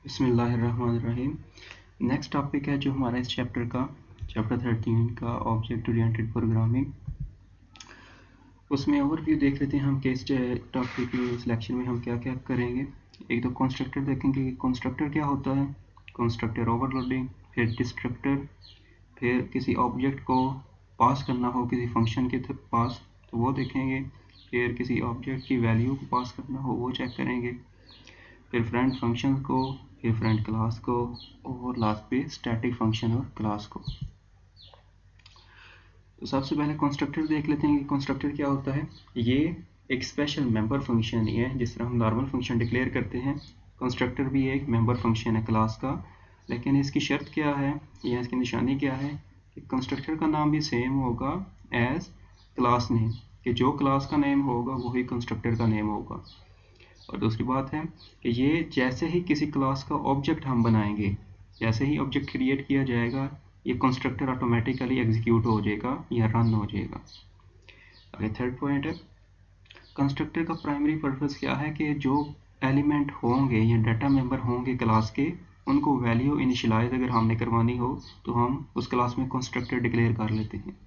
बिस्मिल्लाहिर्रहमानिर्रहीम। Next topic है जो हमारा इस चैप्टर 13 का ऑब्जेक्ट ओरिएंटेड प्रोग्रामिंग। उसमें ओवरव्यू देख लेते हैं हम कि इस टॉपिक में सिलेक्शन में हम क्या क्या करेंगे। एक तो कंस्ट्रक्टर देखेंगे कि कंस्ट्रक्टर क्या होता है, कंस्ट्रक्टर ओवरलोडिंग, फिर डिस्ट्रक्टर, फिर किसी ऑब्जेक्ट को पास करना हो किसी फंक्शन के पास तो वो देखेंगे, फिर किसी ऑब्जेक्ट की वैल्यू को पास करना हो वो चेक करेंगे, फिर फ्रेंड फंक्शन को, फिर फ्रेंड क्लास को, और लास्ट पे स्टैटिक फंक्शन और क्लास को। तो सबसे पहले कंस्ट्रक्टर देख लेते हैं कि कंस्ट्रक्टर क्या होता है। ये एक स्पेशल मेंबर फंक्शन ही है। जिस तरह हम नॉर्मल फंक्शन डिक्लेयर करते हैं, कंस्ट्रक्टर भी एक मेंबर फंक्शन है क्लास का। लेकिन इसकी शर्त क्या है या इसकी निशानी क्या है कि कंस्ट्रक्टर का नाम भी सेम होगा एज क्लास नेम, कि जो क्लास का नेम होगा वही कंस्ट्रक्टर का नेम होगा। और दूसरी बात है कि ये जैसे ही किसी क्लास का ऑब्जेक्ट हम बनाएंगे, जैसे ही ऑब्जेक्ट क्रिएट किया जाएगा, ये कंस्ट्रक्टर ऑटोमेटिकली एग्जीक्यूट हो जाएगा या रन हो जाएगा। आगे थर्ड पॉइंट है, कंस्ट्रक्टर का प्राइमरी पर्पस क्या है कि जो एलिमेंट होंगे या डाटा मेंबर होंगे क्लास के, उनको वैल्यू इनिशियलाइज अगर हमने करवानी हो तो हम उस क्लास में कंस्ट्रक्टर डिक्लेयर कर लेते हैं।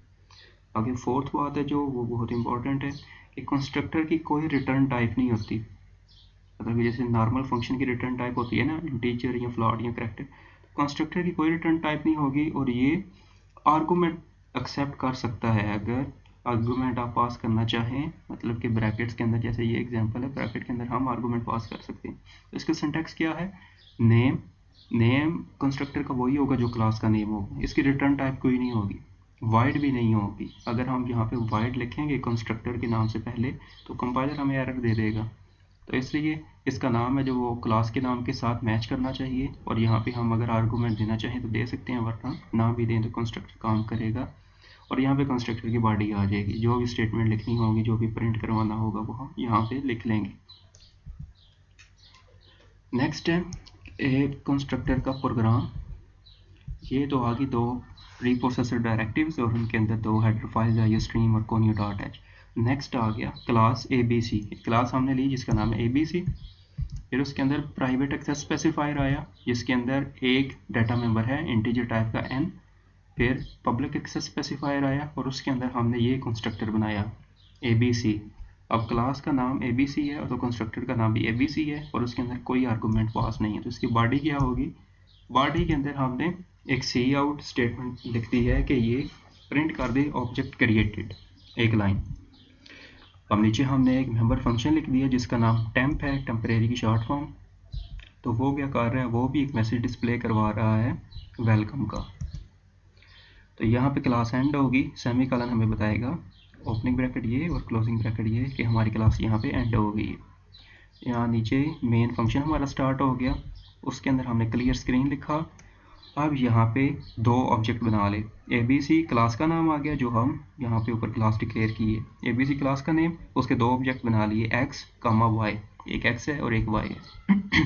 आगे फोर्थ बात है जो वो बहुत इंपॉर्टेंट है कि कंस्ट्रक्टर की कोई रिटर्न टाइप नहीं होती। मतलब जैसे नॉर्मल फंक्शन की रिटर्न टाइप होती है ना, इंटीजर या फ्लॉट या करैक्टर, कंस्ट्रक्टर की कोई रिटर्न टाइप नहीं होगी। और ये आर्गूमेंट एक्सेप्ट कर सकता है अगर आर्गूमेंट आप पास करना चाहें, मतलब कि ब्रैकेट्स के अंदर, जैसे ये एग्जांपल है, ब्रैकेट के अंदर हम आर्गूमेंट पास कर सकते हैं। तो इसका सिंटैक्स क्या है, नेम, नेम कंस्ट्रक्टर का वही होगा जो क्लास का नेम होगा, इसकी रिटर्न टाइप कोई नहीं होगी, वाइड भी नहीं होगी। अगर हम यहाँ पे वाइड लिखेंगे कंस्ट्रक्टर के नाम से पहले तो कंपाइलर हमें एरर दे देगा। तो इसलिए इसका नाम है जो वो क्लास के नाम के साथ मैच करना चाहिए। और यहाँ पे हम अगर आर्गूमेंट देना चाहें तो दे सकते हैं, वरना ना भी दें तो कंस्ट्रक्टर काम करेगा। और यहाँ पे कंस्ट्रक्टर की बॉडी आ जाएगी, जो भी स्टेटमेंट लिखनी होगी, जो भी प्रिंट करवाना होगा वो हम यहाँ पे लिख लेंगे। नेक्स्ट है एक कंस्ट्रक्टर का प्रोग्राम। ये तो आगे दो प्री प्रोसेसर डायरेक्टिव्स और उनके अंदर दो हेडर फाइल्स है, स्ट्रीम और conio.h। नेक्स्ट आ गया क्लास abc। क्लास हमने ली जिसका नाम है abc। फिर उसके अंदर प्राइवेट एक्सेस स्पेसिफायर आया जिसके अंदर एक डाटा मेंबर है इंटीजर टाइप का n। फिर पब्लिक एक्सेस स्पेसिफायर आया और उसके अंदर हमने ये कंस्ट्रक्टर बनाया abc। अब क्लास का नाम abc है और तो कंस्ट्रक्टर का नाम भी abc है और उसके अंदर कोई आर्गूमेंट पास नहीं है। तो इसकी बॉडी क्या होगी, बॉडी के अंदर हमने एक सी आउट स्टेटमेंट लिख दी है कि ये प्रिंट कर दे ऑब्जेक्ट क्रिएटेड, एक लाइन। अब नीचे हमने एक मेंबर फंक्शन लिख दिया जिसका नाम टेम्प है, टेम्परेरी की शॉर्ट फॉर्म। तो वो क्या कर रहा है, वो भी एक मैसेज डिस्प्ले करवा रहा है वेलकम का। तो यहाँ पे क्लास एंड होगी, सेमी कॉलन हमें बताएगा ओपनिंग ब्रैकेट ये और क्लोजिंग ब्रैकेट ये कि हमारी क्लास यहाँ पे एंड हो गई है। यहाँ नीचे मेन फंक्शन हमारा स्टार्ट हो गया, उसके अंदर हमने क्लियर स्क्रीन लिखा। अब यहाँ पे दो ऑब्जेक्ट बना ले, abc क्लास का नाम आ गया जो हम यहाँ पे ऊपर क्लास डिक्लेयर की है, abc क्लास का नेम, उसके दो ऑब्जेक्ट बना लिए x, y, एक x है और एक y है।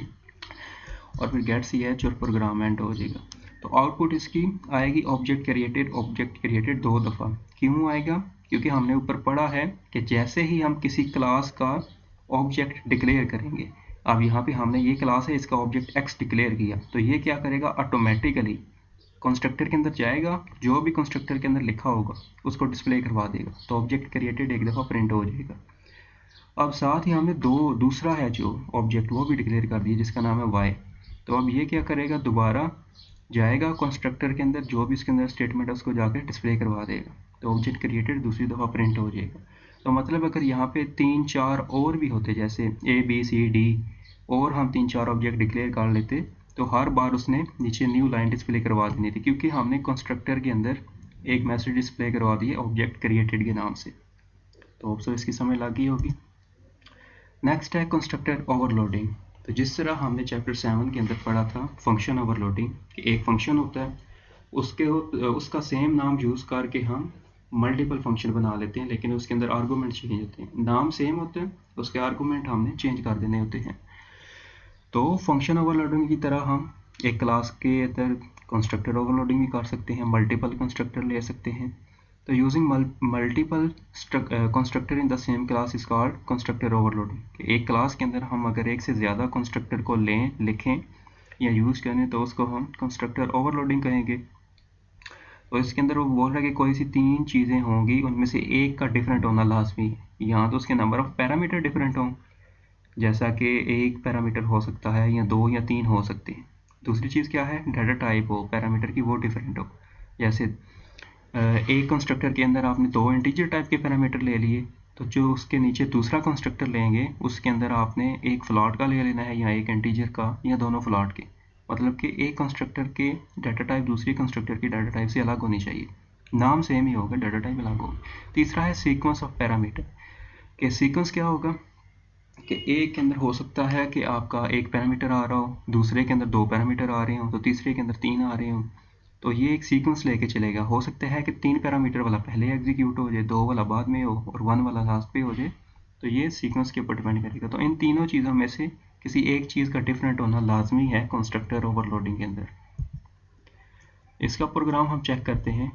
और फिर गेट ch और प्रोग्राम एंड हो जाएगा। तो आउटपुट इसकी आएगी ऑब्जेक्ट क्रिएटेड दो दफ़ा। क्यों आएगा, क्योंकि हमने ऊपर पढ़ा है कि जैसे ही हम किसी क्लास का ऑब्जेक्ट डिक्लेयर करेंगे, अब यहाँ पे हमने ये क्लास है इसका ऑब्जेक्ट x डिक्लेयर किया, तो ये क्या करेगा, ऑटोमेटिकली कंस्ट्रक्टर के अंदर जाएगा, जो भी कंस्ट्रक्टर के अंदर लिखा होगा उसको डिस्प्ले करवा देगा। तो ऑब्जेक्ट क्रिएटेड एक दफ़ा प्रिंट हो जाएगा। अब साथ ही हमने दूसरा है जो ऑब्जेक्ट वो भी डिक्लेयर कर दिया जिसका नाम है y। तो अब ये क्या करेगा, दोबारा जाएगा कंस्ट्रक्टर के अंदर, जो भी इसके अंदर स्टेटमेंट है उसको जाकर डिस्प्ले करवा देगा। तो ऑब्जेक्ट क्रिएटेड दूसरी दफ़ा प्रिंट हो जाएगा। तो मतलब अगर यहाँ पे 3-4 और भी होते, जैसे a b c d, और हम 3-4 ऑब्जेक्ट डिक्लेयर कर लेते, तो हर बार उसने नीचे न्यू लाइन डिस्प्ले करवा देनी थी, क्योंकि हमने कंस्ट्रक्टर के अंदर एक मैसेज डिस्प्ले करवा दिया ऑब्जेक्ट क्रिएटेड के नाम से। तो होप सो इसकी समझ लग गई होगी। नेक्स्ट है कंस्ट्रक्टर ओवरलोडिंग। तो जिस तरह हमने चैप्टर 7 के अंदर पढ़ा था फंक्शन ओवरलोडिंग, कि एक फंक्शन होता है उसका सेम नाम यूज़ करके हम मल्टीपल फंक्शन बना लेते हैं, लेकिन उसके अंदर आर्गूमेंट चेंज होते हैं। नाम सेम होता है, उसके आर्गूमेंट हमने चेंज कर देने होते हैं। तो फंक्शन ओवरलोडिंग की तरह हम एक क्लास के अंदर कंस्ट्रक्टर ओवरलोडिंग भी कर सकते हैं, मल्टीपल कंस्ट्रक्टर ले सकते हैं। तो using multiple constructor in the same class is called constructor overloading. एक क्लास के अंदर हम अगर एक से ज़्यादा कंस्ट्रक्टर को लिखें या यूज़ करें तो उसको हम कंस्ट्रक्टर ओवरलोडिंग कहेंगे। तो इसके अंदर वो बोल रहा है कि कोई सी 3 चीज़ें होंगी, उनमें से एक का डिफरेंट होना लाजमी है। यहाँ तो उसके नंबर ऑफ पैरामीटर डिफरेंट हों, जैसा कि एक पैरामीटर हो सकता है या 2 या 3 हो सकते हैं। दूसरी चीज़ क्या है, डाटा टाइप हो पैरामीटर की, वो डिफरेंट हो। जैसे एक कंस्ट्रक्टर के अंदर आपने 2 इंटीजर टाइप के पैरामीटर ले लिए, तो जो उसके नीचे दूसरा कंस्ट्रक्टर लेंगे उसके अंदर आपने एक फ्लॉट का ले लेना है या एक इंटीजर का या दोनों फ्लॉट के। मतलब कि एक कंस्ट्रक्टर के डाटा टाइप दूसरे कंस्ट्रक्टर की डाटा टाइप से अलग होनी चाहिए, नाम सेम ही होगा, डाटा टाइप अलग होगा। तीसरा है सीक्वेंस ऑफ पैरामीटर, कि सीक्वेंस क्या होगा कि एक के अंदर हो सकता है कि आपका एक पैरामीटर आ रहा हो, दूसरे के अंदर 2 पैरामीटर आ रहे हो, तो तीसरे के अंदर 3 आ रहे हो, तो ये एक सीक्वेंस लेके चलेगा। हो सकता है कि 3 पैरामीटर वाला पहले एग्जीक्यूट हो जाए, 2 वाला बाद में हो और 1 वाला लास्ट पे हो जाए, तो ये सीक्वेंस के ऊपर डिपेंड करेगा। तो इन तीनों चीज़ों में से किसी एक चीज़ का डिफरेंट होना लाजमी है कंस्ट्रक्टर ओवरलोडिंग के अंदर। इसका प्रोग्राम हम चेक करते हैं।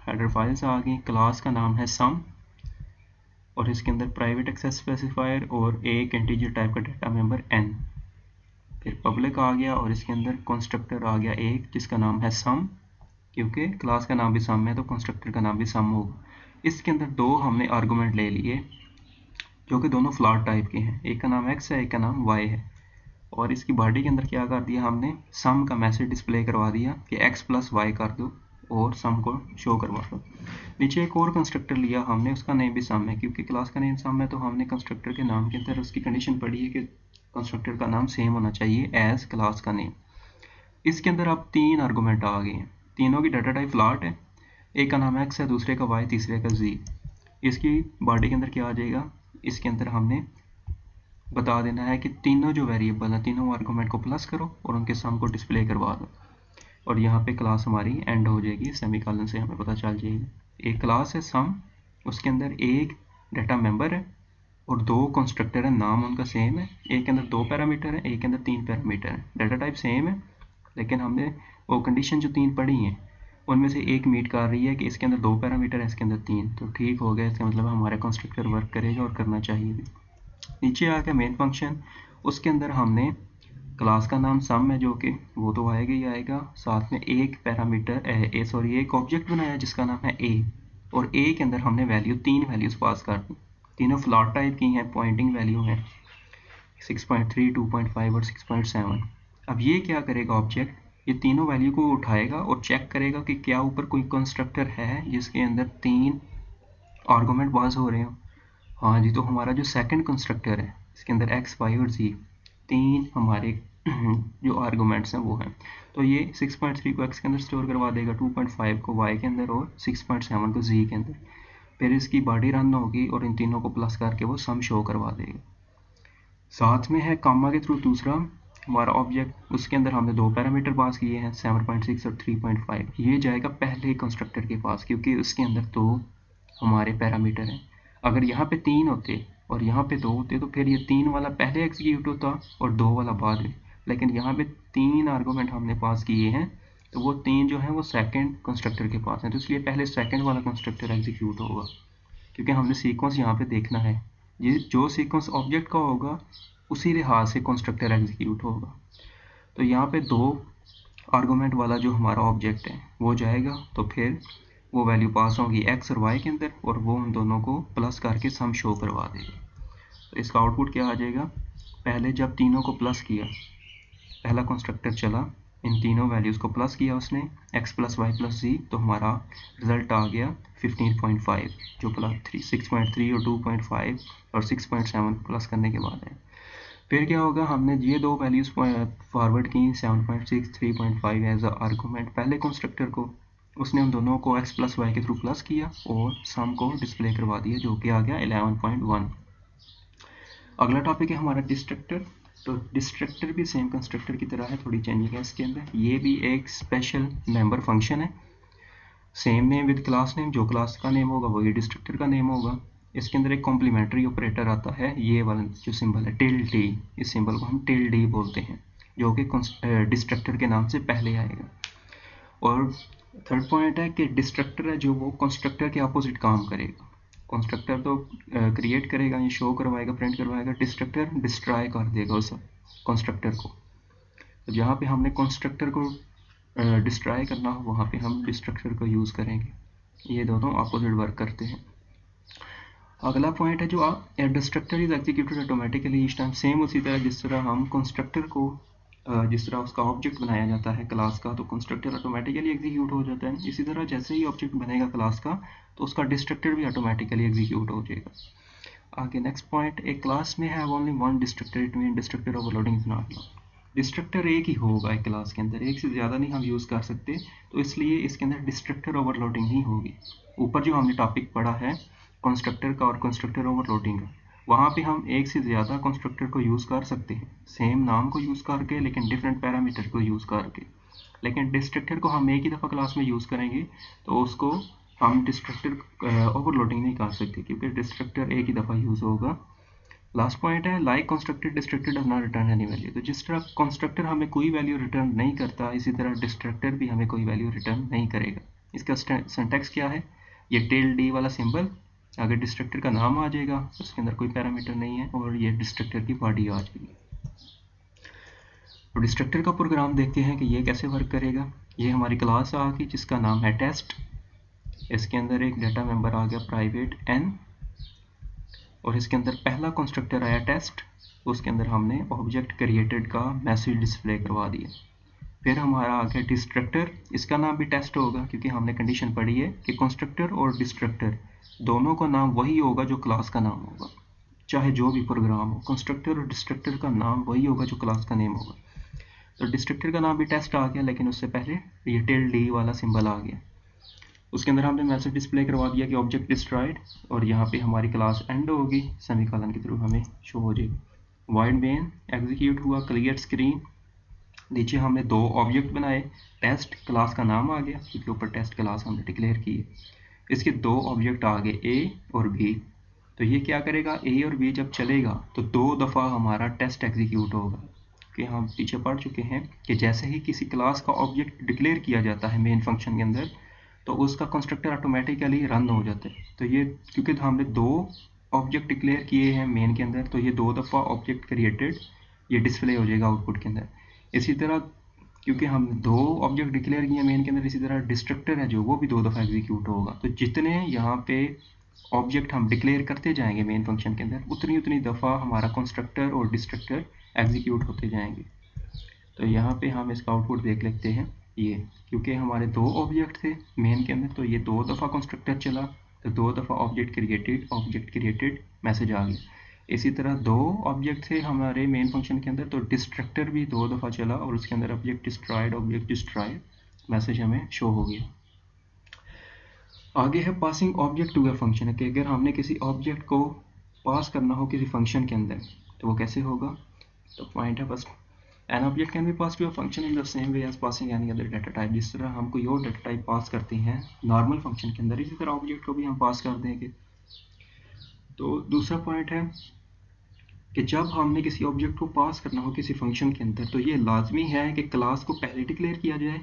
हेडर फाइल से आगे क्लास का नाम है सम और इसके अंदर प्राइवेट एक्सेस स्पेसिफायर और एक इंटीजर टाइप का डाटा मेंबर n। फिर पब्लिक आ गया और इसके अंदर कंस्ट्रक्टर आ गया एक जिसका नाम है सम, क्योंकि क्लास का नाम भी सम है तो कंस्ट्रक्टर का नाम भी सम होगा। इसके अंदर 2 हमने आर्गूमेंट ले लिए जो कि दोनों फ्लॉट टाइप के हैं, एक का नाम x है एक का नाम y है। और इसकी बॉडी के अंदर क्या कर दिया हमने, सम का मैसेज डिस्प्ले करवा दिया कि x प्लस वाई कर दो और सम को शो करवा दो। नीचे एक और कंस्ट्रक्टर लिया हमने, उसका नेम भी सम है, क्योंकि क्लास का नेम सम है तो हमने कंस्ट्रक्टर के नाम के अंदर उसकी कंडीशन पढ़ी है कि कंस्ट्रक्टर का नाम सेम होना चाहिए एज क्लास का नेम। इसके अंदर अब 3 आर्गूमेंट आ गए हैं, तीनों की डाटा टाइप फ्लॉट है, एक का नाम x है, दूसरे का y, तीसरे का z। इसकी बॉडी के अंदर क्या आ जाएगा, इसके अंदर हमने बता देना है कि तीनों जो वेरिएबल है तीनों आर्गूमेंट को प्लस करो और उनके सम को डिस्प्ले करवा दो, और यहाँ पे क्लास हमारी एंड हो जाएगी, सेमीकोलन से हमें पता चल जाएगा। एक क्लास है सम, उसके अंदर एक डाटा मेंबर है और 2 कंस्ट्रक्टर है, नाम उनका सेम है, एक के अंदर 2 पैरामीटर है एक के अंदर 3 पैरामीटर है, डाटा टाइप सेम है, लेकिन हमने वो कंडीशन जो 3 पढ़ी हैं उनमें से एक मीट कर रही है कि इसके अंदर 2 पैरामीटर है इसके अंदर 3, तो ठीक हो गया। इसका मतलब हमारा कंस्ट्रक्टर वर्क करेगा और करना चाहिए भी। नीचे आ गया मेन फंक्शन, उसके अंदर हमने क्लास का नाम सम है जो कि वो तो आएगा ही आएगा, साथ में एक पैरामीटर एक ऑब्जेक्ट बनाया जिसका नाम है a, और a के अंदर हमने वैल्यू 3 वैल्यूज पास कर दी, तीनों फ्लॉट टाइप की हैं, पॉइंटिंग वैल्यू है 6.3, 2.5 और 6.7। अब ये क्या करेगा ऑब्जेक्ट, ये तीनों वैल्यू को उठाएगा और चेक करेगा कि क्या ऊपर कोई कंस्ट्रक्टर है जिसके अंदर 3 आर्गूमेंट पास हो रहे हो। हाँ जी, तो हमारा जो सेकंड कंस्ट्रक्टर है इसके अंदर x, y और z 3 हमारे जो आर्गूमेंट्स हैं वो हैं, तो ये 6.3 को x के अंदर स्टोर करवा देगा, 2.5 को y के अंदर और 6.7 को z के अंदर। फिर इसकी बॉडी रन होगी और इन तीनों को प्लस करके वो सम शो करवा देगा। साथ में है कामा के थ्रू दूसरा हमारा ऑब्जेक्ट, उसके अंदर हमने 2 पैरामीटर पास किए हैं 7.6 और 3.5। ये जाएगा पहले कंस्ट्रक्टर के पास क्योंकि उसके अंदर 2 हमारे पैरामीटर हैं। अगर यहाँ पे 3 होते और यहाँ पे 2 होते तो फिर ये 3 वाला पहले एग्जीक्यूट होता और 2 वाला बाद में, लेकिन यहाँ पे 3 आर्गूमेंट हमने पास किए हैं तो वो 3 जो है वो सेकंड कंस्ट्रक्टर के पास हैं, तो इसलिए पहले सेकंड वाला कंस्ट्रक्टर एग्जीक्यूट होगा, क्योंकि हमने सीक्वेंस यहाँ पे देखना है। ये जो सीक्वेंस ऑब्जेक्ट का होगा उसी लिहाज से कंस्ट्रक्टर एग्जीक्यूट होगा। तो यहाँ पे 2 आर्गूमेंट वाला जो हमारा ऑब्जेक्ट है वो जाएगा, तो फिर वो वैल्यू पास होगी x और y के अंदर और वो उन दोनों को प्लस करके सम शो करवा देगा। तो इसका आउटपुट क्या आ जाएगा, पहले जब तीनों को प्लस किया, पहला कंस्ट्रक्टर चला, इन तीनों वैल्यूज़ को प्लस किया उसने x plus Y plus z, तो हमारा रिजल्ट आ गया 15.5 जो प्लस 6.3 और 2.5 और 6.7 प्लस करने के बाद है। फिर क्या होगा, हमने ये 2 वैल्यूज़ फॉरवर्ड की 7.6, 3.5 एज आर्गूमेंट पहले कंस्ट्रक्टर को, उसने उन दोनों को x प्लस वाई के थ्रू प्लस किया और सम को डिस्प्ले करवा दिया जो कि आ गया 11.1। अगला टॉपिक है हमारा डिस्ट्रक्टर। तो डिस्ट्रक्टर भी सेम कंस्ट्रक्टर की तरह है, थोड़ी चेंजिंग है इसके अंदर। ये भी एक स्पेशल मेंबर फंक्शन है, same name with class name, जो क्लास का नेम होगा वही डिस्ट्रक्टर का नेम होगा। इसके अंदर एक कॉम्प्लीमेंट्री ऑपरेटर आता है, ये वाला जो सिंबल है टिल डी, इस सिंबल को हम टिल डी बोलते हैं जो कि डिस्ट्रक्टर के नाम से पहले आएगा। और थर्ड पॉइंट है कि डिस्ट्रक्टर है जो वो कंस्ट्रक्टर के अपोजिट काम करेगा। कंस्ट्रक्टर तो क्रिएट करेगा, ये शो करवाएगा, प्रिंट करवाएगा, डिस्ट्रक्टर डिस्ट्रॉय कर देगा उस कंस्ट्रक्टर को। तो जहाँ पे हमने कंस्ट्रक्टर को डिस्ट्रॉय करना हो वहाँ पे हम डिस्ट्रक्टर का यूज़ करेंगे। ये दोनों अपोजिट वर्क करते हैं। अगला पॉइंट है जो destructor is executed automatically each time. Same उसी तरह जिस तरह हम कंस्ट्रक्टर को जिस तरह उसका ऑब्जेक्ट बनाया जाता है क्लास का, तो कंस्ट्रक्टर ऑटोमेटिकली एग्जीक्यूट हो जाता है। इसी तरह जैसे ही ऑब्जेक्ट बनेगा क्लास का तो उसका डिस्ट्रक्टर भी ऑटोमेटिकली एग्जीक्यूट हो जाएगा। आगे नेक्स्ट पॉइंट, एक क्लास में have only one destructor, it mean destructor overloading is not allowed. Destructor एक ही होगा एक क्लास के अंदर, एक से ज़्यादा नहीं हम यूज़ कर सकते, तो इसलिए इसके अंदर डिस्ट्रक्टर ओवरलोडिंग नहीं होगी। ऊपर जो हमने टॉपिक पढ़ा है कंस्ट्रक्टर का और कंस्ट्रक्टर ओवरलोडिंग का, वहाँ पे हम एक से ज़्यादा कंस्ट्रक्टर को यूज़ कर सकते हैं सेम नाम को यूज़ करके, लेकिन डिफरेंट पैरामीटर को यूज़ करके। लेकिन डिस्ट्रक्टर को हम एक ही दफ़ा क्लास में यूज़ करेंगे तो उसको हम डिस्ट्रक्टर ओवरलोडिंग नहीं कर सकते क्योंकि डिस्ट्रक्टर एक ही दफ़ा यूज़ होगा। लास्ट पॉइंट है like constructor destructor does not return any value. तो जिस तरह कंस्ट्रक्टर हमें कोई वैल्यू रिटर्न नहीं करता, इसी तरह डिस्ट्रक्टर भी हमें कोई वैल्यू रिटर्न नहीं करेगा। इसका सिंटैक्स क्या है, ये टेल डी वाला सिंबल, अगर डिस्ट्रक्टर का नाम आ जाएगा उसके अंदर कोई पैरामीटर नहीं है और ये डिस्ट्रक्टर की बॉडी आ जाएगी। तो डिस्ट्रक्टर का प्रोग्राम देखते हैं कि ये कैसे वर्क करेगा। ये हमारी क्लास आ गई जिसका नाम है टेस्ट, इसके अंदर एक डाटा मेंबर आ गया प्राइवेट n, और इसके अंदर पहला कंस्ट्रक्टर आया टेस्ट, उसके अंदर हमने ऑब्जेक्ट क्रिएटेड का मैसेज डिस्प्ले करवा दिया। फिर हमारा आ गया डिस्ट्रक्टर, इसका नाम भी टेस्ट होगा क्योंकि हमने कंडीशन पढ़ी है कि कंस्ट्रक्टर और डिस्ट्रक्टर दोनों का नाम वही होगा जो क्लास का नाम होगा, चाहे जो भी प्रोग्राम हो, कंस्ट्रक्टर और डिस्ट्रक्टर का नाम वही होगा जो क्लास का नेम होगा। तो डिस्ट्रक्टर का नाम भी टेस्ट आ गया, लेकिन उससे पहले ये टिल डी वाला सिंबल आ गया। उसके अंदर हमने मैसेज डिस्प्ले करवा दिया कि ऑब्जेक्ट डिस्ट्रॉयड, और यहाँ पे हमारी क्लास एंड होगी, सेमीकोलन के थ्रू हमें शो हो जाएगी। वॉइड मेन एग्जीक्यूट हुआ, क्लियर स्क्रीन, नीचे हमने दो ऑब्जेक्ट बनाए, टेस्ट क्लास का नाम आ गया क्योंकि ऊपर टेस्ट क्लास हमने डिक्लेयर की है। इसके दो ऑब्जेक्ट आ गए ए और बी, तो ये क्या करेगा, ए और बी जब चलेगा तो दो दफ़ा हमारा टेस्ट एग्जीक्यूट होगा। कि हम पीछे पढ़ चुके हैं कि जैसे ही किसी क्लास का ऑब्जेक्ट डिक्लेयर किया जाता है मेन फंक्शन के अंदर तो उसका कंस्ट्रक्टर ऑटोमेटिकली रन हो जाता है। तो ये क्योंकि हमने दो ऑब्जेक्ट डिक्लेयर किए हैं मेन के अंदर, तो ये दो दफ़ा ऑब्जेक्ट क्रिएटेड ये डिस्प्ले हो जाएगा आउटपुट के अंदर। इसी तरह क्योंकि हम दो ऑब्जेक्ट डिक्लेयर किए मेन के अंदर, इसी तरह डिस्ट्रक्टर है जो वो भी दो दफ़ा एग्जीक्यूट होगा। तो जितने यहाँ पे ऑब्जेक्ट हम डिक्लेयर करते जाएंगे मेन फंक्शन के अंदर, उतनी उतनी दफ़ा हमारा कंस्ट्रक्टर और डिस्ट्रक्टर एग्जीक्यूट होते जाएंगे। तो यहाँ पे हम इसका आउटपुट देख लेते हैं। ये क्योंकि हमारे दो ऑब्जेक्ट थे मेन के अंदर, तो ये दो दफ़ा कंस्ट्रक्टर चला, तो दो दफ़ा ऑब्जेक्ट क्रिएटेड मैसेज आ गया। इसी तरह दो ऑब्जेक्ट थे हमारे मेन फंक्शन के अंदर, तो डिस्ट्रक्टर भी दो दफ़ा चला और उसके अंदर ऑब्जेक्ट डिस्ट्रॉयड मैसेज हमें शो हो गया। आगे है passing object to a function, कि अगर हमने किसी ऑब्जेक्ट को पास करना हो किसी फंक्शन के अंदर तो वो कैसे होगा। तो पॉइंट है first, an object can be pass to a function in the same way as passing any other data type. जिस तरह हम कोई और डाटा टाइप पास करते हैं नॉर्मल फंक्शन के अंदर, इसी तरह ऑब्जेक्ट को भी हम पास कर देंगे। तो दूसरा पॉइंट है कि जब हमने किसी ऑब्जेक्ट को पास करना हो किसी फंक्शन के अंदर, तो ये लाजमी है कि क्लास को पहले डिक्लेयर किया जाए,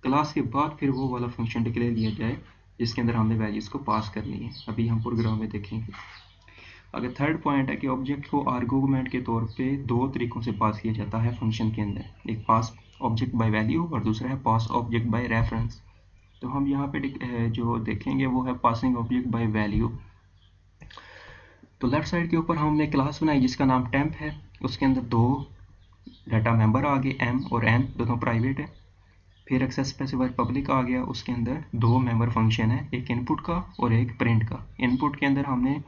क्लास के बाद फिर वो वाला फंक्शन डिक्लेयर किया जाए जिसके अंदर हमने वैल्यूज़ को पास करनी है। अभी हम प्रोग्राम में देखेंगे। अगर थर्ड पॉइंट है कि ऑब्जेक्ट को आर्गूमेंट के तौर पे दो तरीकों से पास किया जाता है फंक्शन के अंदर, एक पास ऑब्जेक्ट बाय वैल्यू और दूसरा है पास ऑब्जेक्ट बाय रेफरेंस। तो हम यहाँ पे जो देखेंगे वो है पासिंग ऑब्जेक्ट बाय वैल्यू। तो लेफ्ट साइड के ऊपर हमने क्लास बनाई जिसका नाम टेम्प है, उसके अंदर दो डाटा मेंबर आ गए एम और एन, दोनों प्राइवेट है। फिर एक्सेस स्पेसिफायर पब्लिक आ गया, उसके अंदर दो मेंबर फंक्शन है, एक इनपुट का और एक प्रिंट का। इनपुट के अंदर हमने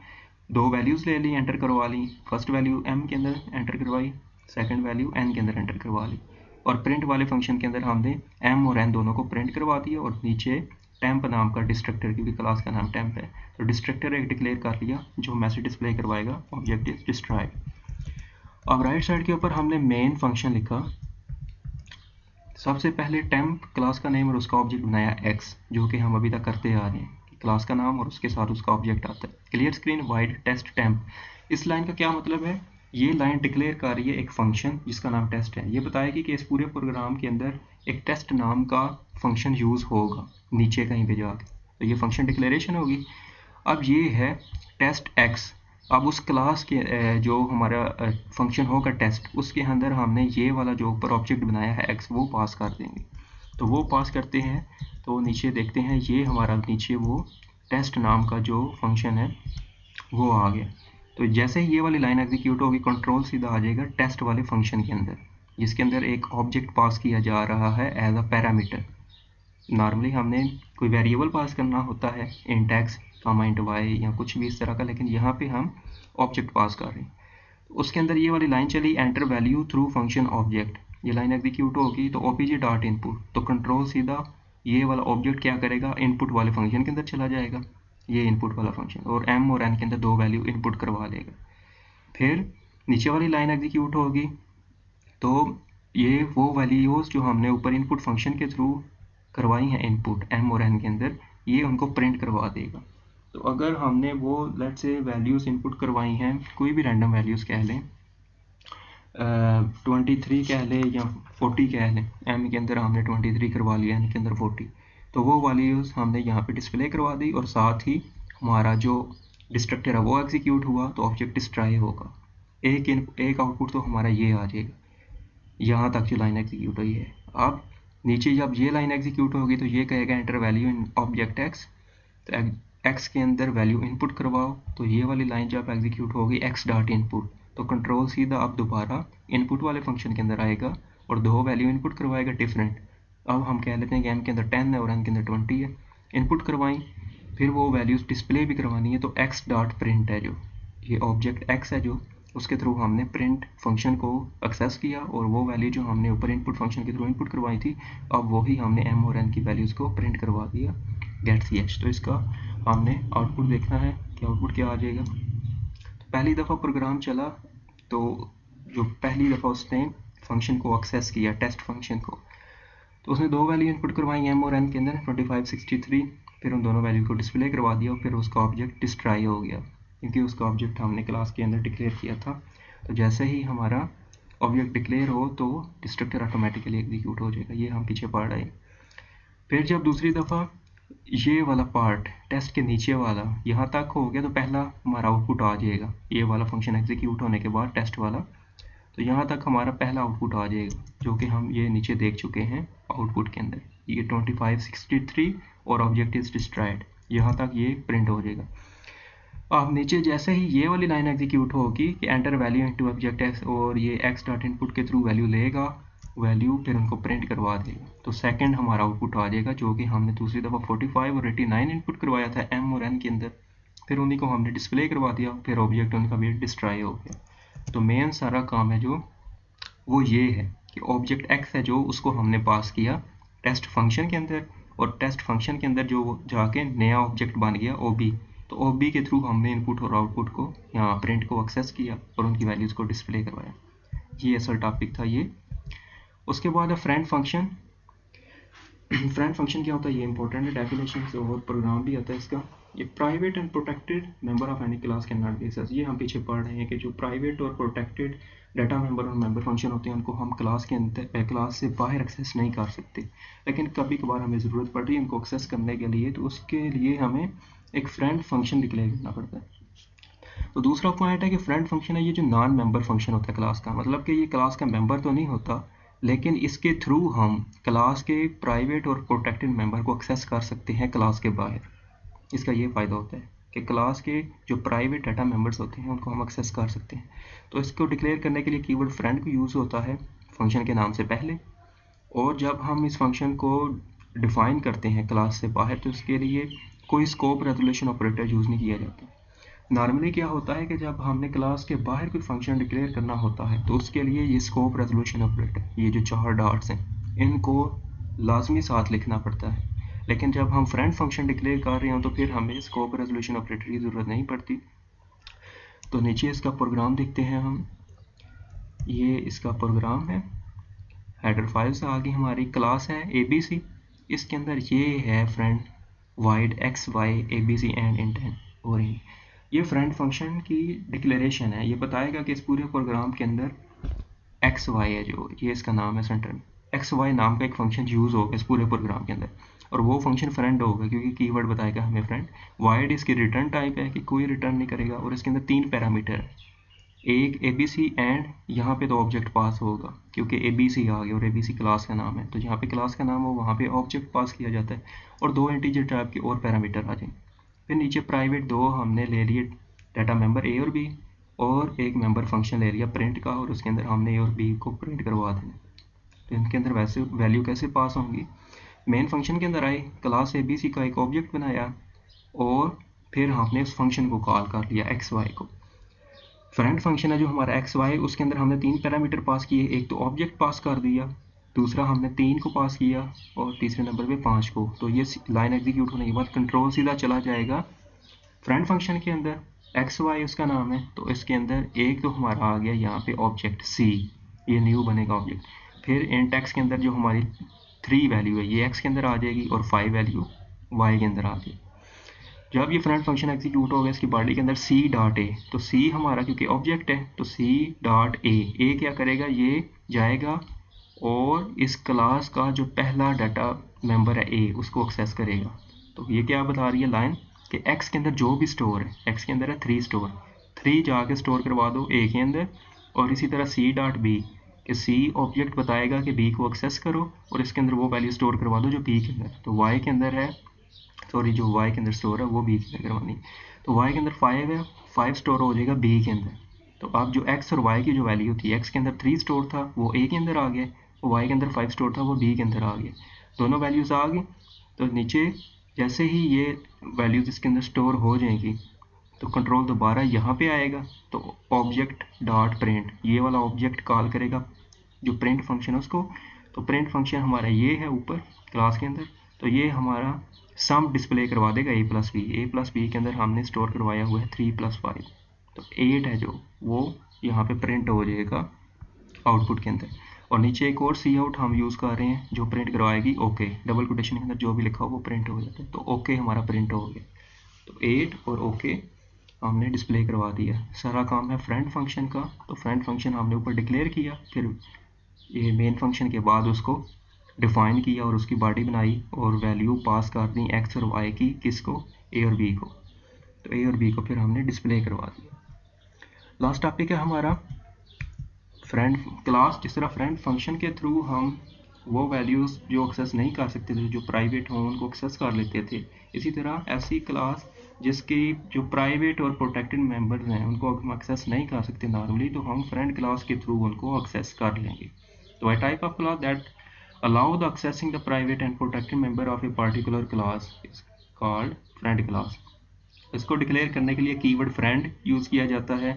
दो वैल्यूज़ ले ली, एंटर करवा ली। फर्स्ट वैल्यू m के अंदर एंटर करवाई, सेकंड वैल्यू n के अंदर एंटर करवा ली। और प्रिंट वाले फंक्शन के अंदर हमने m और n दोनों को प्रिंट करवा दिया और नीचे टेम्प नाम का डिस्ट्रक्टर, क्योंकि क्लास का नाम टेम्प है तो डिस्ट्रक्टर एक डिक्लेयर कर लिया जो मैसेज डिस्प्ले करवाएगा ऑब्जेक्ट इज डिस्ट्रॉयड। अब राइट साइड के ऊपर हमने मेन फंक्शन लिखा। सबसे पहले टेम्प क्लास का नेम और उसका ऑब्जेक्ट बनाया x, जो कि हम अभी तक करते आ रहे हैं, क्लास का नाम और उसके साथ उसका ऑब्जेक्ट आता है। Clear screen void test temp, इस लाइन का क्या मतलब है, ये लाइन डिक्लेयर कर रही है एक फंक्शन जिसका नाम टेस्ट है। ये बताएगी कि इस पूरे प्रोग्राम के अंदर एक टेस्ट नाम का फंक्शन यूज़ होगा नीचे कहीं पे जाके, तो ये फंक्शन डिक्लेरेशन होगी। अब ये है टेस्ट एक्स, अब उस क्लास के जो हमारा फंक्शन होगा टेस्ट, उसके अंदर हमने ये वाला जो ऊपर ऑब्जेक्ट बनाया है x, वो पास कर देंगे। तो वो पास करते हैं तो नीचे देखते हैं ये हमारा नीचे वो टेस्ट नाम का जो फंक्शन है वो आ गया। तो जैसे ही ये वाली लाइन एग्जीक्यूट होगी, कंट्रोल सीधा आ जाएगा टेस्ट वाले फंक्शन के अंदर, जिसके अंदर एक ऑब्जेक्ट पास किया जा रहा है एज अ पैरामीटर। नॉर्मली हमने कोई वेरिएबल पास करना होता है, int x comma int Y या कुछ भी इस तरह का, लेकिन यहाँ पे हम ऑब्जेक्ट पास कर रहे हैं। तो उसके अंदर ये वाली लाइन चली, enter value through function object. ये लाइन एग्जीक्यूट होगी तो ओपीजी डॉट इनपुट, तो कंट्रोल सीधा ये वाला ऑब्जेक्ट क्या करेगा, इनपुट वाले फंक्शन के अंदर चला जाएगा, ये इनपुट वाला फंक्शन, और m और n के अंदर दो वैल्यू इनपुट करवा लेगा। फिर नीचे वाली लाइन एग्जीक्यूट होगी तो ये वो वैल्यूज जो हमने ऊपर इनपुट फंक्शन के थ्रू करवाई हैं इनपुट m और n के अंदर, ये उनको प्रिंट करवा देगा। तो अगर हमने वो लेट्स से वैल्यूज इनपुट करवाई हैं, कोई भी रैंडम वैल्यूज कह लें, 23 कह लें या 40 कह लें, m के अंदर हमने 23 करवा लिया, n के अंदर 40, तो वो वैल्यूज हमने यहाँ पे डिस्प्ले करवा दी, और साथ ही हमारा जो डिस्ट्रक्टर है वो एग्जीक्यूट हुआ तो ऑब्जेक्ट डिस्ट्रॉय होगा। एक आउटपुट तो हमारा ये आ जाएगा, यहाँ तक जो लाइन एग्जीक्यूट हुई है। अब नीचे जब ये लाइन एग्जीक्यूट होगी तो ये कहेगा enter value in object x, तो एक्स के अंदर वैल्यू इनपुट करवाओ, तो ये वाली लाइन जब एग्जीक्यूट होगी एक्स डॉट इनपुट, तो कंट्रोल सीधा अब दोबारा इनपुट वाले फंक्शन के अंदर आएगा और दो वैल्यू इनपुट करवाएगा डिफरेंट। अब हम कह लेते हैं कि m के अंदर 10 है और n के अंदर 20 है, इनपुट करवाई, फिर वो वैल्यूज डिस्प्ले भी करवानी है, तो x डॉट प्रिंट है, जो ये ऑब्जेक्ट x है जो उसके थ्रू हमने प्रिंट फंक्शन को एक्सेस किया, और वो वैल्यू जो हमने ऊपर इनपुट फंक्शन के थ्रू इनपुट करवाई थी, अब वही हमने m और n की वैल्यूज़ को प्रिंट करवा दिया गेट ch। तो इसका हमने आउटपुट देखना है कि आउटपुट क्या आ जाएगा। तो पहली दफ़ा प्रोग्राम चला तो जो पहली दफ़ा उसने फंक्शन को एक्सेस किया, टेस्ट फंक्शन को, तो उसने दो वैल्यू इनपुट करवाई m और n के अंदर 25, 63, फिर उन दोनों वैल्यू को डिस्प्ले करवा दिया, और फिर उसका ऑब्जेक्ट डिस्ट्रॉय हो गया, क्योंकि उसका ऑब्जेक्ट हमने क्लास के अंदर डिक्लेयर किया था। तो जैसे ही हमारा ऑब्जेक्ट डिक्लेयर हो तो डिस्ट्रक्टर ऑटोमेटिकली एग्जीक्यूट हो जाएगा, ये हम पीछे पढ़ रहे हैं। फिर जब दूसरी दफ़ा ये वाला पार्ट टेस्ट के नीचे वाला यहाँ तक हो गया, तो पहला हमारा आउटपुट आ जाएगा, ये वाला फंक्शन एग्जीक्यूट होने के बाद टेस्ट वाला, तो यहाँ तक हमारा पहला आउटपुट आ जाएगा, जो कि हम ये नीचे देख चुके हैं आउटपुट के अंदर, ये 25, 63 और ऑब्जेक्ट इज डिस्ट्रॉयड, यहाँ तक ये प्रिंट हो जाएगा। अब नीचे जैसे ही ये वाली लाइन एग्जीक्यूट होगी कि enter value into object x, और ये एक्स डॉट इनपुट के थ्रू वैल्यू लेगा, वैल्यू फिर उनको प्रिंट करवा देगा, तो सेकंड हमारा आउटपुट आ जाएगा, जो कि हमने दूसरी दफ़ा 45 और 89 इनपुट करवाया था m और n के अंदर, फिर उन्हीं को हमने डिस्प्ले करवा दिया, फिर ऑब्जेक्ट उनका भी डिस्ट्रॉय हो गया। तो मेन सारा काम है जो वो ये है कि ऑब्जेक्ट x है जो उसको हमने पास किया टेस्ट फंक्शन के अंदर, और टेस्ट फंक्शन के अंदर जो जाके नया ऑब्जेक्ट बन गया OB, तो OB के थ्रू हमने इनपुट और आउटपुट को यहाँ प्रिंट को एक्सेस किया और उनकी वैल्यूज़ को डिस्प्ले करवाया। ये असल टॉपिक था ये। उसके बाद है फ्रेंड फंक्शन। फ्रेंड फंक्शन क्या होता है, ये इंपॉर्टेंट है, डेफिनेशन से और प्रोग्राम भी आता है इसका। ये private and protected member of any class can not be access, ये हम पीछे पढ़ रहे हैं कि जो प्राइवेट और प्रोटेक्टेड डाटा मेंबर और मेंबर फंक्शन होते हैं उनको हम क्लास के अंदर क्लास से बाहर एक्सेस नहीं कर सकते, लेकिन कभी कभार हमें ज़रूरत पड़ रही है इनको एक्सेस करने के लिए, तो उसके लिए हमें एक फ्रेंड फंक्शन डिक्लेयर करना पड़ता है। तो दूसरा पॉइंट है कि फ्रेंड फंक्शन है ये जो नॉन मेंबर फंक्शन होता है क्लास का, मतलब कि ये क्लास का मेंबर तो नहीं होता, लेकिन इसके थ्रू हम क्लास के प्राइवेट और प्रोटेक्टेड मेंबर को एक्सेस कर सकते हैं क्लास के बाहर। इसका ये फ़ायदा होता है कि क्लास के जो प्राइवेट डाटा मेंबर्स होते हैं उनको हम एक्सेस कर सकते हैं। तो इसको डिक्लेयर करने के लिए कीवर्ड फ्रेंड को यूज़ होता है फंक्शन के नाम से पहले, और जब हम इस फंक्शन को डिफ़ाइन करते हैं क्लास से बाहर, तो इसके लिए कोई स्कोप रेजोल्यूशन ऑपरेटर यूज़ नहीं किया जाता। नॉर्मली क्या होता है कि जब हमने क्लास के बाहर कोई फंक्शन डिक्लेयर करना होता है तो उसके लिए ये स्कोप रेजोल्यूशन ऑपरेटर, ये जो 4 डॉट्स हैं, इनको लाजमी साथ लिखना पड़ता है। लेकिन जब हम फ्रेंड फंक्शन डिक्लेयर कर रहे हो तो फिर हमें स्कोप रेजोल्यूशन ऑपरेटर की ज़रूरत नहीं पड़ती। तो नीचे इसका प्रोग्राम देखते हैं हम, ये इसका प्रोग्राम है, हेडर फाइल से आगे हमारी क्लास है ABC, इसके अंदर ये है friend wide XY ABC and intent, और ये फ्रेंड फंक्शन की डिक्लेरेशन है, ये बताएगा कि इस पूरे प्रोग्राम के अंदर XY है जो ये इसका नाम है सेंटर में, XY नाम का एक फंक्शन यूज़ होगा इस पूरे प्रोग्राम के अंदर। और वो फंक्शन फ्रेंड होगा क्योंकि कीवर्ड बताएगा हमें फ्रेंड। वाइड इसकी रिटर्न टाइप है कि कोई रिटर्न नहीं करेगा, और इसके अंदर 3 पैरामीटर है, एक ABC एंड यहाँ पे तो ऑब्जेक्ट पास होगा क्योंकि ABC आ गया और ABC क्लास का नाम है, तो जहाँ पे क्लास का नाम हो वहाँ पे ऑब्जेक्ट पास किया जाता है, और 2 इंटीजर टाइप के और पैरामीटर आ जाएंगे। फिर नीचे प्राइवेट 2 हमने ले लिए डाटा मेंबर A और B, और एक मेंबर फंक्शन ले लिया प्रिंट का, और उसके अंदर हमने A और B को प्रिंट करवा देना। तो इनके अंदर वैसे वैल्यू कैसे पास होंगी, मेन फंक्शन के अंदर आए, क्लास ABC का एक ऑब्जेक्ट बनाया, और फिर हमने उस फंक्शन को कॉल कर लिया XY को। फ्रेंड फंक्शन है जो हमारा XY, उसके अंदर हमने 3 पैरामीटर पास किए, एक तो ऑब्जेक्ट पास कर दिया, दूसरा हमने 3 को पास किया, और तीसरे नंबर पे 5 को। तो ये लाइन एग्जीक्यूट होने के बाद कंट्रोल सीधा चला जाएगा फ्रेंड फंक्शन के अंदर, XY उसका नाम है, तो इसके अंदर एक तो हमारा आ गया यहाँ पे ऑब्जेक्ट C, ये न्यू बनेगा ऑब्जेक्ट। फिर इंट x के अंदर जो हमारी 3 वैल्यू है ये x के अंदर आ जाएगी, और 5 वैल्यू y के अंदर आ जाएगी। जब ये फ्रेंड फंक्शन एग्जीक्यूट होगा इसकी बॉडी के अंदर C.A, तो C हमारा क्योंकि ऑब्जेक्ट है तो C.A क्या करेगा, ये जाएगा और इस क्लास का जो पहला डाटा मेंबर है A उसको एक्सेस करेगा। तो ये क्या बता रही है लाइन कि x के अंदर जो भी स्टोर है, x के अंदर है 3 स्टोर, 3 जाके स्टोर करवा दो A के अंदर, और इसी तरह C.B कि C ऑब्जेक्ट बताएगा कि B को एक्सेस करो और इसके अंदर वो वैल्यू स्टोर करवा दो जो B के अंदर, तो Y के अंदर है, सॉरी जो y के अंदर स्टोर है वो b के अंदर करवानी, तो y के अंदर 5 है, 5 स्टोर हो जाएगा b के अंदर। तो अब जो x और y की जो वैल्यू थी, x के अंदर 3 स्टोर था वो a के अंदर आ गया, y के अंदर 5 स्टोर था वो b के अंदर आ गया, दोनों वैल्यूज आ गई। तो नीचे जैसे ही ये वैल्यूज इसके अंदर स्टोर हो जाएंगी तो कंट्रोल दोबारा यहाँ पे आएगा, तो ऑब्जेक्ट डॉट प्रिंट, ये वाला ऑब्जेक्ट कॉल करेगा जो प्रिंट फंक्शन है उसको। तो प्रिंट फंक्शन हमारा ये है ऊपर क्लास के अंदर, तो ये हमारा सम डिस्प्ले करवा देगा a+b के अंदर हमने स्टोर करवाया हुआ है 3+5, तो 8 है जो वो यहाँ पे प्रिंट हो जाएगा आउटपुट के अंदर। और नीचे एक और सी आउट हम यूज़ कर रहे हैं जो प्रिंट करवाएगी ओके, डबल कोटेशन के अंदर जो भी लिखा हो वो प्रिंट हो जाता है, तो ओके हमारा प्रिंट हो गया। तो 8 और ओके हमने डिस्प्ले करवा दिया। सारा काम है फ्रेंड फंक्शन का, तो फ्रेंड फंक्शन हमने ऊपर डिक्लेयर किया, फिर ये मेन फंक्शन के बाद उसको डिफाइन किया और उसकी बॉडी बनाई और वैल्यू पास कर दी x और y की, किसको, a और b को। तो a और b को फिर हमने डिस्प्ले करवा दिया। लास्ट टॉपिक है हमारा फ्रेंड क्लास। जिस तरह फ्रेंड फंक्शन के थ्रू हम वो वैल्यूज़ जो एक्सेस नहीं कर सकते थे, जो प्राइवेट हों उनको एक्सेस कर लेते थे, इसी तरह ऐसी क्लास जिसकी जो प्राइवेट और प्रोटेक्टेड मेंबर्स हैं उनको हम एक्सेस नहीं कर सकते नॉर्मली, तो हम फ्रेंड क्लास के थ्रू उनको एक्सेस कर लेंगे। तो a type of class that allow the accessing the private and protected member of a particular class is called friend class। इसको डिक्लेयर करने के लिए कीवर्ड फ्रेंड यूज़ किया जाता है।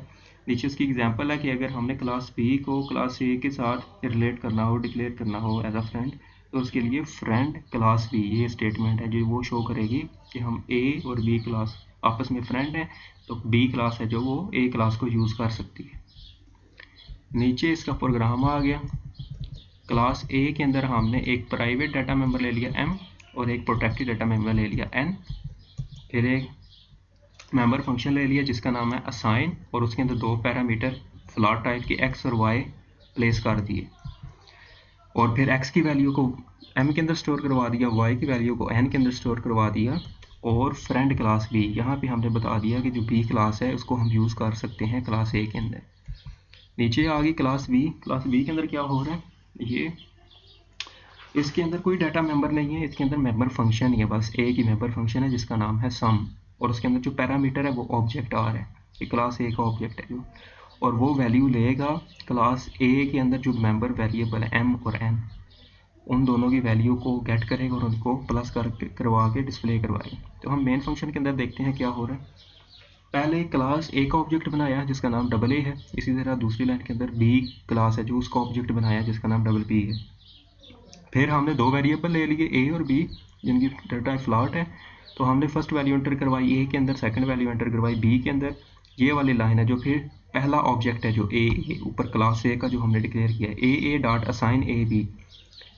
नीचे उसकी एग्जांपल है कि अगर हमने क्लास B को क्लास A के साथ रिलेट करना हो, डिक्लेयर करना हो एज अ फ्रेंड, तो उसके लिए फ्रेंड क्लास B ये स्टेटमेंट है जो वो शो करेगी कि हम A और B क्लास आपस में फ्रेंड हैं, तो B क्लास है जो वो A क्लास को यूज़ कर सकती है। नीचे इसका प्रोग्राम आ गया। क्लास A के अंदर हमने एक प्राइवेट डाटा मेंबर ले लिया M और एक प्रोटेक्टेड डाटा मेंबर ले लिया N, फिर एक मेंबर फंक्शन ले लिया जिसका नाम है असाइन, और उसके अंदर 2 पैरामीटर फ्लॉट टाइप के x और y प्लेस कर दिए, और फिर x की वैल्यू को m के अंदर स्टोर करवा दिया, y की वैल्यू को n के अंदर स्टोर करवा दिया। और फ्रेंड क्लास B, यहाँ पे हमने बता दिया कि जो B क्लास है उसको हम यूज़ कर सकते हैं क्लास A के अंदर। नीचे आ गई क्लास B। क्लास B के अंदर क्या हो रहा है, ये इसके अंदर कोई डाटा मेंबर नहीं है, इसके अंदर मेंबर फंक्शन ही है, बस एक ही मेंबर फंक्शन है जिसका नाम है सम, और उसके अंदर जो पैरामीटर है वो ऑब्जेक्ट आर है, ये क्लास A का ऑब्जेक्ट है जो, और वो वैल्यू लेगा क्लास A के अंदर जो मेंबर वेरिएबल है M और N, उन दोनों की वैल्यू को गेट करेगा और उनको प्लस करवा के डिस्प्ले करवाएगा। तो हम मेन फंक्शन के अंदर देखते हैं क्या हो रहा है। पहले क्लास A का ऑब्जेक्ट बनाया जिसका नाम डबल A है, इसी तरह दूसरी लाइन के अंदर B क्लास है जो उसका ऑब्जेक्ट बनाया जिसका नाम डबल B है। फिर हमने 2 वेरिएबल ले लिए A और B जिनकी डाटा फ्लॉट है, तो हमने फर्स्ट वैल्यू एंटर करवाई A के अंदर, सेकंड वैल्यू एंटर करवाई B के अंदर। ये वाली लाइन है जो फिर पहला ऑब्जेक्ट है जो A ऊपर क्लास A का जो हमने डिक्लेयर किया है, A dot assign A B,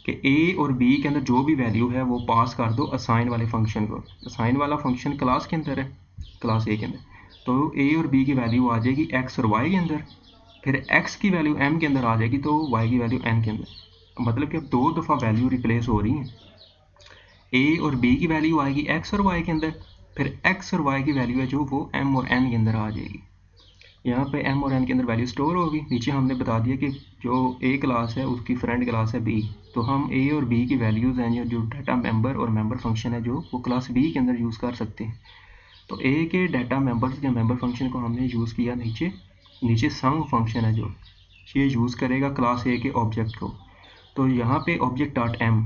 कि A और B के अंदर जो भी वैल्यू है वो पास कर दो असाइन वाले फंक्शन को। असाइन वाला फंक्शन क्लास के अंदर है, क्लास A के अंदर, तो A और B की वैल्यू आ जाएगी x और y के अंदर, फिर x की वैल्यू m के अंदर आ जाएगी तो y की वैल्यू n के अंदर। मतलब कि अब 2 दफ़ा वैल्यू रिप्लेस हो रही हैं। ए और बी की वैल्यू आएगी एक्स और वाई के अंदर, फिर एक्स और वाई की वैल्यू है जो वो एम और एन के अंदर आ जाएगी। यहाँ पे एम और एन के अंदर वैल्यू स्टोर होगी। नीचे हमने बता दिया कि जो ए क्लास है उसकी फ्रेंड क्लास है बी, तो हम ए और बी की वैल्यूज़ हैं जो डाटा मेंबर और मेंबर फंक्शन है जो वो क्लास बी के अंदर यूज़ कर सकते हैं। तो ए के डाटा मेंबर्स या मेंबर फंक्शन को हमने यूज़ किया नीचे सम फंक्शन है जो ये यूज़ करेगा क्लास ए के ऑब्जेक्ट को। तो यहाँ पे ऑब्जेक्ट डॉट एम